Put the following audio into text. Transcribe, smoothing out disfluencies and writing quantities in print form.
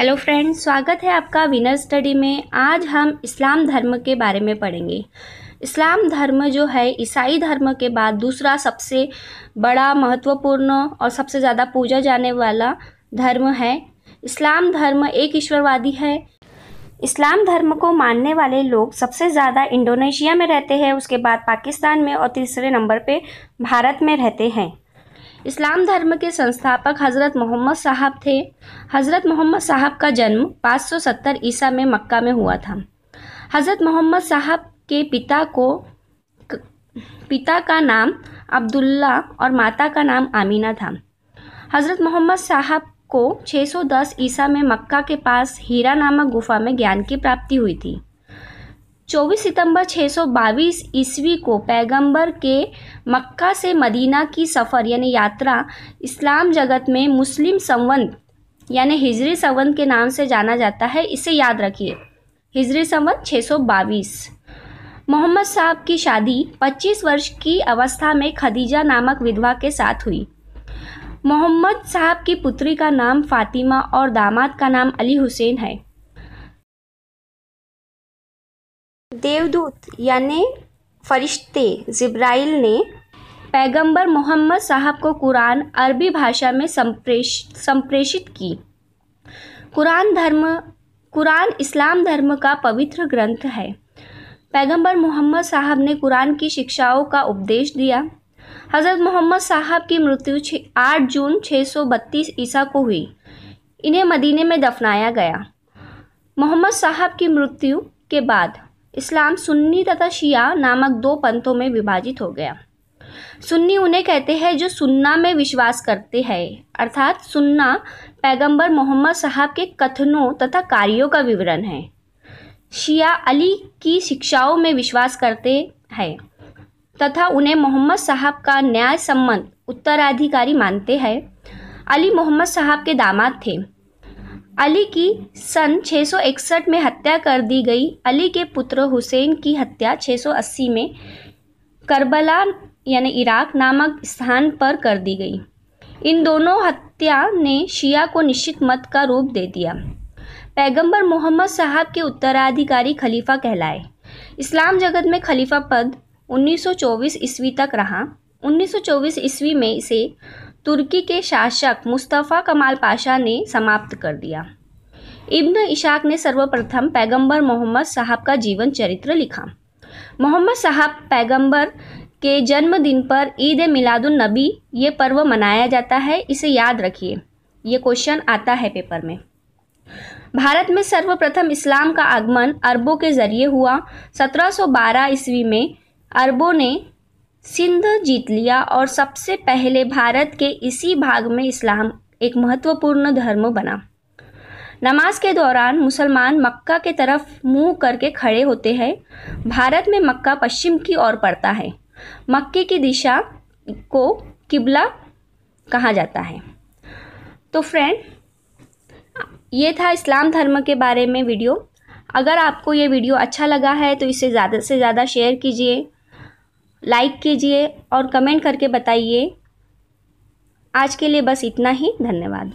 Hello friends, स्वागत है आपका विनर स्टडी में। आज हम इस्लाम धर्म के बारे में पढ़ेंगे। इस्लाम धर्म जो है ईसाई धर्म के बाद दूसरा सबसे बड़ा, महत्वपूर्ण और सबसे ज़्यादा पूजा जाने वाला धर्म है। इस्लाम धर्म एक ईश्वरवादी है। इस्लाम धर्म को मानने वाले लोग सबसे ज़्यादा इंडोनेशिया में रहते हैं, उसके बाद पाकिस्तान में और तीसरे नंबर पे भारत में रहते हैं। इस्लाम धर्म के संस्थापक हज़रत मोहम्मद साहब थे। हज़रत मोहम्मद साहब का जन्म 570 ईसा में मक्का में हुआ था। हज़रत मोहम्मद साहब के पिता का नाम अब्दुल्ला और माता का नाम आमीना था। हज़रत मोहम्मद साहब को 610 ईसा में मक्का के पास हीरा नामक गुफा में ज्ञान की प्राप्ति हुई थी। 24 सितंबर 622 ईस्वी को पैगंबर के मक्का से मदीना की सफ़र यानी यात्रा इस्लाम जगत में मुस्लिम संवत यानी हिजरी संवत के नाम से जाना जाता है। इसे याद रखिए, हिजरी संवत 622। मोहम्मद साहब की शादी 25 वर्ष की अवस्था में खदीजा नामक विधवा के साथ हुई। मोहम्मद साहब की पुत्री का नाम फातिमा और दामाद का नाम अली हुसैन है। देवदूत यानी फरिश्ते जिब्राइल ने पैगंबर मोहम्मद साहब को कुरान अरबी भाषा में संप्रेषित की। कुरान इस्लाम धर्म का पवित्र ग्रंथ है। पैगंबर मोहम्मद साहब ने कुरान की शिक्षाओं का उपदेश दिया। हज़रत मोहम्मद साहब की मृत्यु 8 जून 632 ईसा को हुई। इन्हें मदीने में दफनाया गया। मोहम्मद साहब की मृत्यु के बाद इस्लाम सुन्नी तथा शिया नामक 2 पंथों में विभाजित हो गया। सुन्नी उन्हें कहते हैं जो सुन्ना में विश्वास करते हैं, अर्थात सुन्ना पैगंबर मोहम्मद साहब के कथनों तथा कार्यों का विवरण है। शिया अली की शिक्षाओं में विश्वास करते हैं तथा उन्हें मोहम्मद साहब का न्याय सम्मत उत्तराधिकारी मानते हैं। अली मोहम्मद साहब के दामाद थे। अली की सन 661 में हत्या कर दी गई। अली के पुत्र हुसैन की हत्या 680 में करबला यानी इराक नामक स्थान पर कर दी गई। इन दोनों हत्या ने शिया को निश्चित मत का रूप दे दिया। पैगंबर मोहम्मद साहब के उत्तराधिकारी खलीफा कहलाए। इस्लाम जगत में खलीफा पद 1924 ईस्वी तक रहा। 1924 ईस्वी में इसे तुर्की के शासक मुस्तफ़ा कमाल पाशा ने समाप्त कर दिया। इब्न इशाक ने सर्वप्रथम पैगंबर मोहम्मद साहब का जीवन चरित्र लिखा। मोहम्मद साहब पैगंबर के जन्मदिन पर ईद मिलादुन नबी ये पर्व मनाया जाता है। इसे याद रखिए, ये क्वेश्चन आता है पेपर में। भारत में सर्वप्रथम इस्लाम का आगमन अरबों के जरिए हुआ। 1712 ईस्वी में अरबों ने सिंध जीत लिया और सबसे पहले भारत के इसी भाग में इस्लाम एक महत्वपूर्ण धर्म बना। नमाज के दौरान मुसलमान मक्का के तरफ मुंह करके खड़े होते हैं। भारत में मक्का पश्चिम की ओर पड़ता है। मक्के की दिशा को किबला कहा जाता है। तो फ्रेंड, ये था इस्लाम धर्म के बारे में वीडियो। अगर आपको ये वीडियो अच्छा लगा है तो इसे ज़्यादा से ज़्यादा शेयर कीजिए, लाइक कीजिए और कमेंट करके बताइए। आज के लिए बस इतना ही। धन्यवाद।